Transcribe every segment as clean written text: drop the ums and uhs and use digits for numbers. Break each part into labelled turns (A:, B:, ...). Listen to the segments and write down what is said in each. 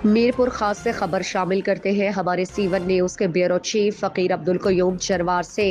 A: میرپور خاص سے خبر شامل کرتے ہیں ہمارے سی1 نیوز کے بیورو چیف فقیر عبدالقیوم چروار سے۔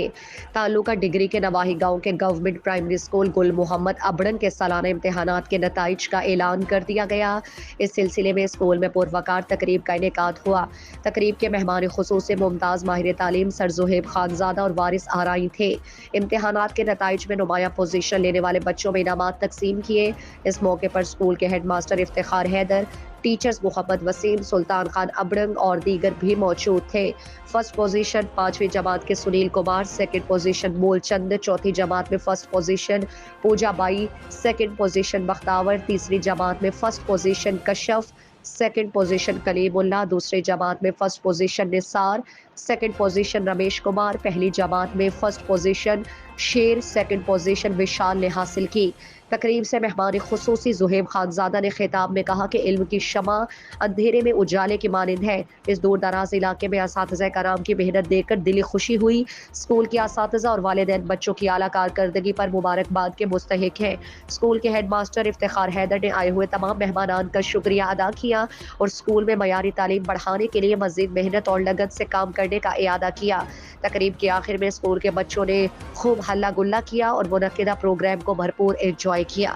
A: تعلقہ ڈگری کے نواحی گاؤں کے گورنمنٹ پرائمری اسکول گل محمد ابڑن کے سالانہ امتحانات کے نتائج کا اعلان کر دیا گیا۔ اس سلسلے میں اسکول میں پروقار تقریب کا انعقاد ہوا۔ تقریب کے مہمان خصوصی ممتاز ماہر تعلیم سر زہیب خانزادہ اور وارث آرائی تھے۔ امتحانات کے نتائج میں نمایاں پوزیشن لینے والے بچوں میں انعامات تقسیم کیے۔ اس موقع پر اسکول کے headmaster Iftikhar Haider, teachers Muhammad Waseem, Sultan Khan ابڑنگ اور دیگر بھی موجود تھے۔ فرسٹ پوزیشن 5ویں جماعت کے سنیل کمار، سیکنڈ پوزیشن مول چند، چوتھی جماعت میں first position Puja by, second position بختاور، تیسری جماعت میں فرسٹ پوزیشن کشف، سیکنڈ پوزیشن کلیم اللہ، دوسری جماعت میں فرسٹ پوزیشن نثار، سیکنڈ پوزیشن رمیش کمار، پہلی جماعت میں فرسٹ پوزیشن شیر، سیکنڈ پوزیشن وشال نے حاصل کی۔ تقریب سے مہمان خصوصی زہیب خانزادہ نے خطاب میں کہا کہ علم کی شمع اندھیرے میں اجالے کی مانند ہے۔ اس دور دراز علاقے میں اساتذہ کرام کی محنت دیکھ کر دلی خوشی ہوئی۔ اسکول کے اساتذہ اور والدین بچوں کی اعلیٰ کارکردگی پر مبارکباد کے مستحق ہیں۔ اسکول کے ہیڈ ماسٹر افتخار حیدر نے آئے ہوئے تمام مہمانان کا شکریہ ادا کیا اور اسکول میں معیاری تعلیم بڑھانے کے لیے مزید محنت اور لگن سے کام کرنے کا اعادہ کیا۔ تقریب کے آخر میں اسکول کے بچوں نے خوب ہلا گلا کیا اور منعقدہ پروگرام کو بھرپور انجوائے کیا۔